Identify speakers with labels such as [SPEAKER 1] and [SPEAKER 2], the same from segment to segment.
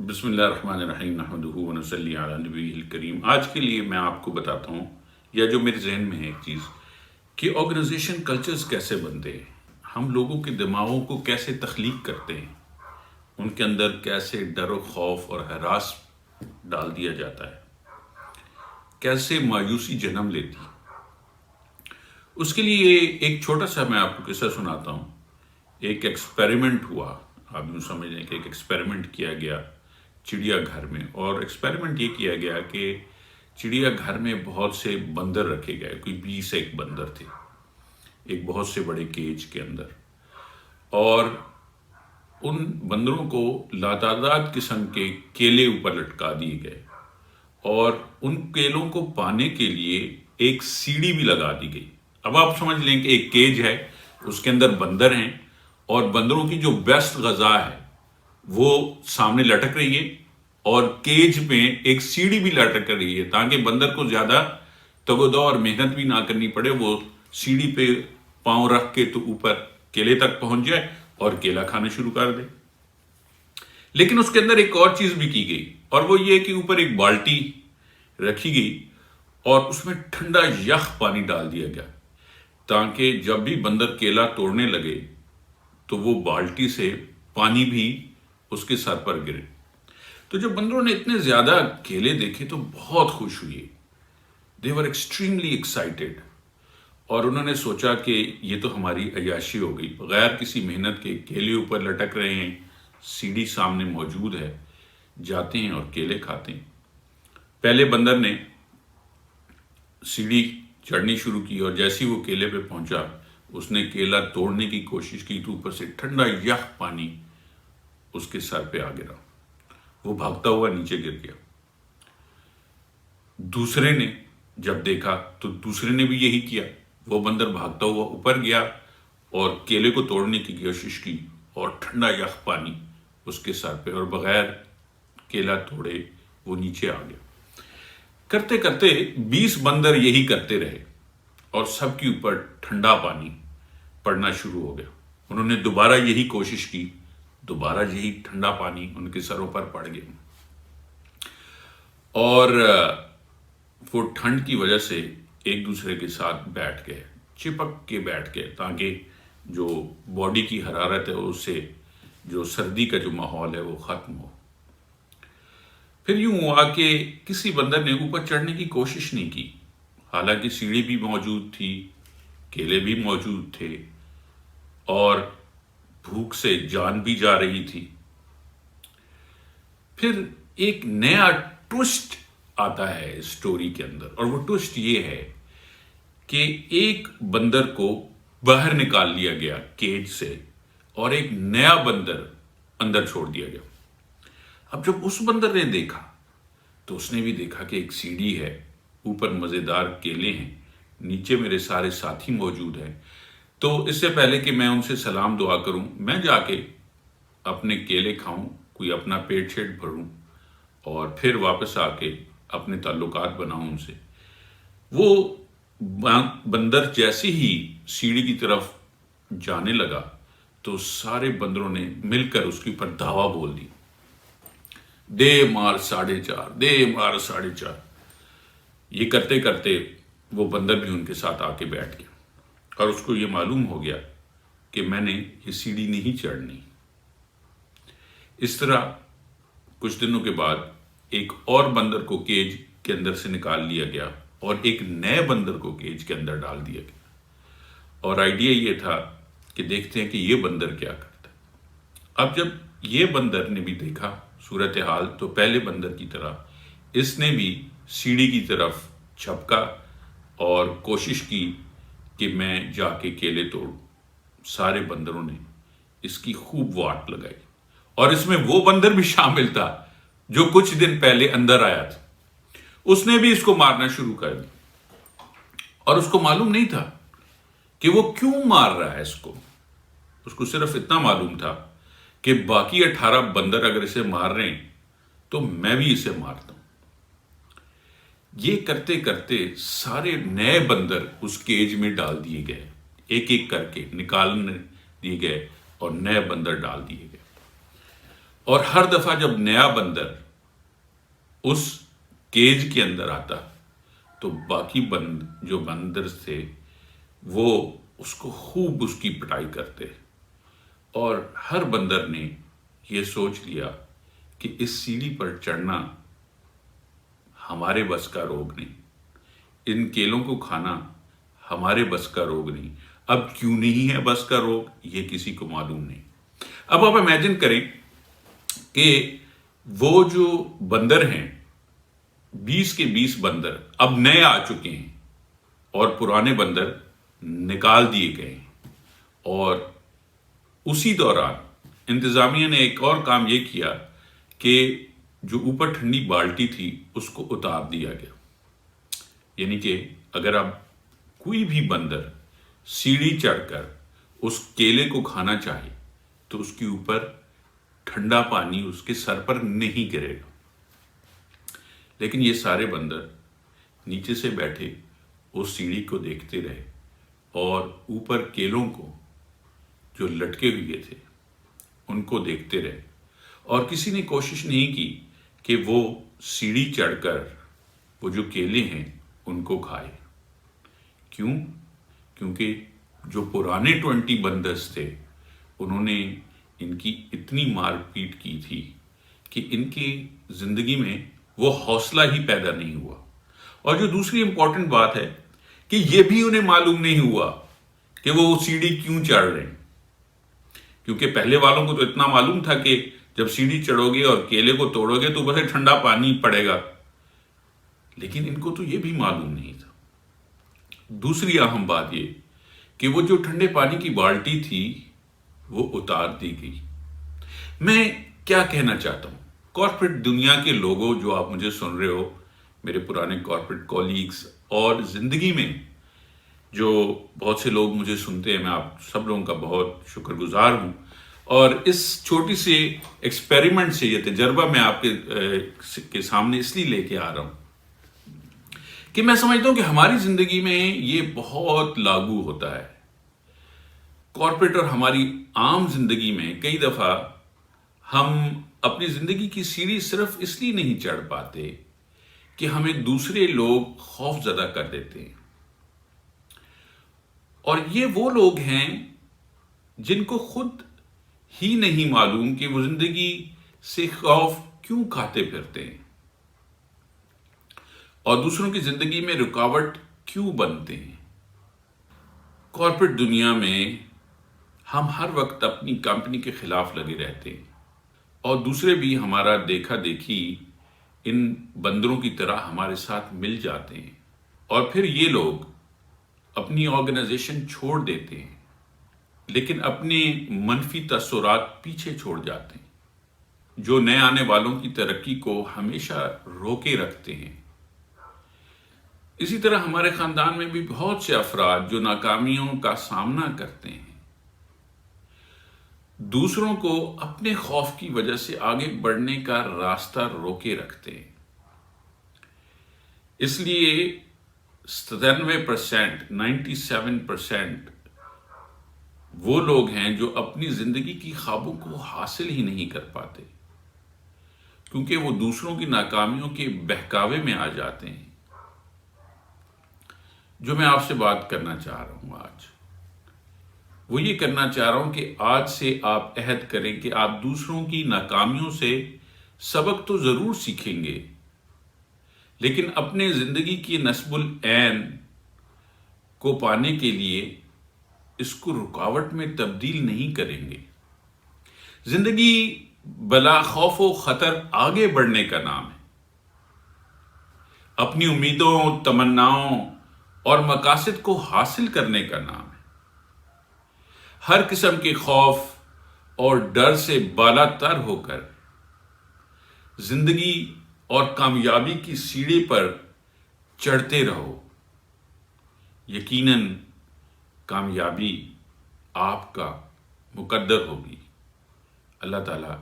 [SPEAKER 1] بسم اللہ الرحمن الرحیم نحمدہ ونصلی علی نبیہ الکریم۔ آج کے لیے میں آپ کو بتاتا ہوں، یا جو میرے ذہن میں ہے ایک چیز، کہ آرگنائزیشن کلچرز کیسے بنتے ہیں، ہم لوگوں کے دماغوں کو کیسے تخلیق کرتے ہیں، ان کے اندر کیسے ڈر و خوف اور ہراس ڈال دیا جاتا ہے، کیسے مایوسی جنم لیتی۔ اس کے لیے ایک چھوٹا سا میں آپ کو قصہ سناتا ہوں۔ ایک ایکسپیریمنٹ ہوا، آپ یوں سمجھ لیں کہ ایک ایکسپیریمنٹ کیا گیا چڑیا گھر میں، اور ایکسپیریمنٹ یہ کیا گیا کہ چڑیا گھر میں بہت سے بندر رکھے گئے، کوئی 20 بندر تھے ایک بہت سے بڑے کیج کے اندر، اور ان بندروں کو لاتعداد قسم کے کیلے اوپر لٹکا دیے گئے، اور ان کیلوں کو پانے کے لیے ایک سیڑھی بھی لگا دی گئی۔ اب آپ سمجھ لیں کہ ایک کیج ہے، اس کے اندر بندر ہیں، اور بندروں کی جو بیسٹ غذا ہے وہ سامنے لٹک رہی ہے، اور کیج میں ایک سیڑھی بھی لٹک رہی ہے تاکہ بندر کو زیادہ تگودو اور محنت بھی نہ کرنی پڑے، وہ سیڑھی پہ پاؤں رکھ کے تو اوپر کیلے تک پہنچ جائے اور کیلا کھانا شروع کر دے۔ لیکن اس کے اندر ایک اور چیز بھی کی گئی، اور وہ یہ کہ اوپر ایک بالٹی رکھی گئی اور اس میں ٹھنڈا یخ پانی ڈال دیا گیا تاکہ جب بھی بندر کیلا توڑنے لگے تو وہ بالٹی سے پانی بھی اس کے سر پر گرے۔ تو جب بندروں نے اتنے زیادہ کیلے دیکھے تو بہت خوش ہوئے، they were extremely excited، اور انہوں نے سوچا کہ یہ تو ہماری عیاشی ہو گئی، بغیر کسی محنت کے کیلے اوپر لٹک رہے ہیں، سیڑھی سامنے موجود ہے، جاتے ہیں اور کیلے کھاتے ہیں۔ پہلے بندر نے سیڑھی چڑھنی شروع کی، اور جیسی وہ کیلے پہ پہنچا اس نے کیلا توڑنے کی کوشش کی تو اوپر سے ٹھنڈا یخ پانی اس کے سر پہ آ گرا، وہ بھاگتا ہوا نیچے گر گیا۔ دوسرے نے جب دیکھا تو دوسرے نے بھی یہی کیا، وہ بندر بھاگتا ہوا اوپر گیا اور کیلے کو توڑنے کی کوشش کی، اور ٹھنڈا یخ پانی اس کے سر پہ، اور بغیر کیلا توڑے وہ نیچے آ گیا۔ کرتے کرتے 20 بندر یہی کرتے رہے، اور سب کے اوپر ٹھنڈا پانی پڑنا شروع ہو گیا۔ انہوں نے دوبارہ یہی کوشش کی، دوبارہ یہی ٹھنڈا پانی ان کے سروں پر پڑ گیا، اور وہ ٹھنڈ کی وجہ سے ایک دوسرے کے ساتھ بیٹھ گئے، چپک کے بیٹھ گئے تاکہ جو باڈی کی حرارت ہے اس سے جو سردی کا جو ماحول ہے وہ ختم ہو۔ پھر یوں ہوا کہ کسی بندر نے اوپر چڑھنے کی کوشش نہیں کی، حالانکہ سیڑھی بھی موجود تھی، کیلے بھی موجود تھے، اور بھوک سے جان بھی جا رہی تھی۔ پھر ایک نیا ٹوسٹ آتا ہے اس سٹوری کے اندر، اور وہ ٹوسٹ یہ ہے کہ ایک بندر کو باہر نکال لیا گیا کیج سے، اور ایک نیا بندر اندر چھوڑ دیا گیا۔ اب جب اس بندر نے دیکھا تو اس نے بھی دیکھا کہ ایک سیڑھی ہے، اوپر مزیدار کیلے ہیں، نیچے میرے سارے ساتھی موجود ہیں، تو اس سے پہلے کہ میں ان سے سلام دعا کروں، میں جا کے اپنے کیلے کھاؤں، کوئی اپنا پیٹ شیٹ بھروں، اور پھر واپس آ کے اپنے تعلقات بناؤں ان سے۔ وہ بندر جیسے ہی سیڑھی کی طرف جانے لگا تو سارے بندروں نے مل کر اس کے اوپر دھاوا بول دی، دے مار 4.5، دے مار 4.5۔ یہ کرتے کرتے وہ بندر بھی ان کے ساتھ آ کے بیٹھ گیا، اور اس کو یہ معلوم ہو گیا کہ میں نے یہ سیڑھی نہیں چڑھنی۔ اس طرح کچھ دنوں کے بعد ایک اور بندر کو کیج کے اندر سے نکال لیا گیا، اور ایک نئے بندر کو کیج کے اندر ڈال دیا گیا، اور آئیڈیا یہ تھا کہ دیکھتے ہیں کہ یہ بندر کیا کرتا ہے۔ اب جب یہ بندر نے بھی دیکھا صورتحال، تو پہلے بندر کی طرح اس نے بھی سیڑھی کی طرف چھپکا اور کوشش کی کہ میں جا کے کیلے توڑوں۔ سارے بندروں نے اس کی خوب واٹ لگائی، اور اس میں وہ بندر بھی شامل تھا جو کچھ دن پہلے اندر آیا تھا، اس نے بھی اس کو مارنا شروع کر دیا، اور اس کو معلوم نہیں تھا کہ وہ کیوں مار رہا ہے اس کو صرف اتنا معلوم تھا کہ باقی 18 بندر اگر اسے مار رہے ہیں تو میں بھی اسے مارتا ہوں۔ یہ کرتے کرتے سارے نئے بندر اس کیج میں ڈال دیے گئے، ایک ایک کر کے نکالنے دیے گئے، اور نئے بندر ڈال دیے گئے۔ اور ہر دفعہ جب نیا بندر اس کیج کے اندر آتا تو باقی جو بندر تھے وہ اس کو خوب اس کی پٹائی کرتے، اور ہر بندر نے یہ سوچ لیا کہ اس سیڑھی پر چڑھنا ہمارے بس کا روگ نہیں، ان کیلوں کو کھانا ہمارے بس کا روگ نہیں۔ اب کیوں نہیں ہے بس کا روگ یہ کسی کو معلوم نہیں۔ اب آپ امیجن کریں کہ وہ جو بندر ہیں 20 کے 20 بندر اب نئے آ چکے ہیں اور پرانے بندر نکال دیے گئے ہیں، اور اسی دوران انتظامیہ نے ایک اور کام یہ کیا کہ جو اوپر ٹھنڈی بالٹی تھی اس کو اتار دیا گیا، یعنی کہ اگر اب کوئی بھی بندر سیڑھی چڑھ کر اس کیلے کو کھانا چاہے تو اس کے اوپر ٹھنڈا پانی اس کے سر پر نہیں گرے گا۔ لیکن یہ سارے بندر نیچے سے بیٹھے اس سیڑھی کو دیکھتے رہے اور اوپر کیلوں کو جو لٹکے ہوئے تھے ان کو دیکھتے رہے، اور کسی نے کوشش نہیں کی کہ وہ سیڑھی چڑھ کر وہ جو کیلے ہیں ان کو کھائے۔ کیوں؟ کیونکہ جو پرانے 20 بندرز تھے انہوں نے ان کی اتنی مار پیٹ کی تھی کہ ان کی زندگی میں وہ حوصلہ ہی پیدا نہیں ہوا۔ اور جو دوسری امپورٹنٹ بات ہے کہ یہ بھی انہیں معلوم نہیں ہوا کہ وہ سیڑھی کیوں چڑھ رہے ہیں، کیونکہ پہلے والوں کو تو اتنا معلوم تھا کہ جب سیڑھی چڑھو گے اور کیلے کو توڑو گے تو بس ٹھنڈا پانی پڑے گا، لیکن ان کو تو یہ بھی معلوم نہیں تھا۔ دوسری اہم بات یہ کہ وہ جو ٹھنڈے پانی کی بالٹی تھی وہ اتار دی گئی۔ میں کیا کہنا چاہتا ہوں، کارپوریٹ دنیا کے لوگوں جو آپ مجھے سن رہے ہو، میرے پرانے کارپوریٹ کولیگز، اور زندگی میں جو بہت سے لوگ مجھے سنتے ہیں، میں آپ سب لوگوں کا بہت شکر گزار ہوں، اور اس چھوٹی سی ایکسپیریمنٹ سے، یہ تجربہ میں آپ کے سامنے اس لیے لے کے آ رہا ہوں کہ میں سمجھتا ہوں کہ ہماری زندگی میں یہ بہت لاگو ہوتا ہے۔ کارپوریٹ اور ہماری عام زندگی میں کئی دفعہ ہم اپنی زندگی کی سیڑھی صرف اس لیے نہیں چڑھ پاتے کہ ہمیں دوسرے لوگ خوف زدہ کر دیتے ہیں، اور یہ وہ لوگ ہیں جن کو خود ہی نہیں معلوم کہ وہ زندگی سے خوف کیوں کھاتے پھرتے ہیں اور دوسروں کی زندگی میں رکاوٹ کیوں بنتے ہیں۔ کارپوریٹ دنیا میں ہم ہر وقت اپنی کمپنی کے خلاف لگے رہتے ہیں، اور دوسرے بھی ہمارا دیکھا دیکھی ان بندروں کی طرح ہمارے ساتھ مل جاتے ہیں، اور پھر یہ لوگ اپنی آرگنائزیشن چھوڑ دیتے ہیں لیکن اپنے منفی تاثرات پیچھے چھوڑ جاتے ہیں جو نئے آنے والوں کی ترقی کو ہمیشہ روکے رکھتے ہیں۔ اسی طرح ہمارے خاندان میں بھی بہت سے افراد جو ناکامیوں کا سامنا کرتے ہیں دوسروں کو اپنے خوف کی وجہ سے آگے بڑھنے کا راستہ روکے رکھتے ہیں۔ اس لیے 97% وہ لوگ ہیں جو اپنی زندگی کی خوابوں کو حاصل ہی نہیں کر پاتے کیونکہ وہ دوسروں کی ناکامیوں کے بہکاوے میں آ جاتے ہیں۔ جو میں آپ سے بات کرنا چاہ رہا ہوں آج، وہ یہ کرنا چاہ رہا ہوں کہ آج سے آپ عہد کریں کہ آپ دوسروں کی ناکامیوں سے سبق تو ضرور سیکھیں گے، لیکن اپنے زندگی کی نصب العین کو پانے کے لیے اس کو رکاوٹ میں تبدیل نہیں کریں گے۔ زندگی بلا خوف و خطر آگے بڑھنے کا نام ہے، اپنی امیدوں، تمناؤں اور مقاصد کو حاصل کرنے کا نام ہے۔ ہر قسم کے خوف اور ڈر سے بالا تر ہو کر زندگی اور کامیابی کی سیڑھی پر چڑھتے رہو، یقیناً کامیابی آپ کا مقدر ہوگی۔ اللہ تعالیٰ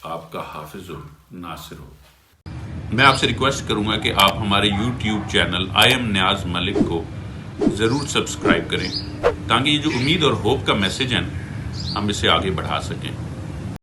[SPEAKER 1] آپ کا حافظ و ناصر ہو۔ میں آپ سے ریکویسٹ کروں گا کہ آپ ہمارے یوٹیوب چینل آئی ایم نیاز ملک کو ضرور سبسکرائب کریں تاکہ یہ جو امید اور ہوپ کا میسج ہے ہم اسے آگے بڑھا سکیں۔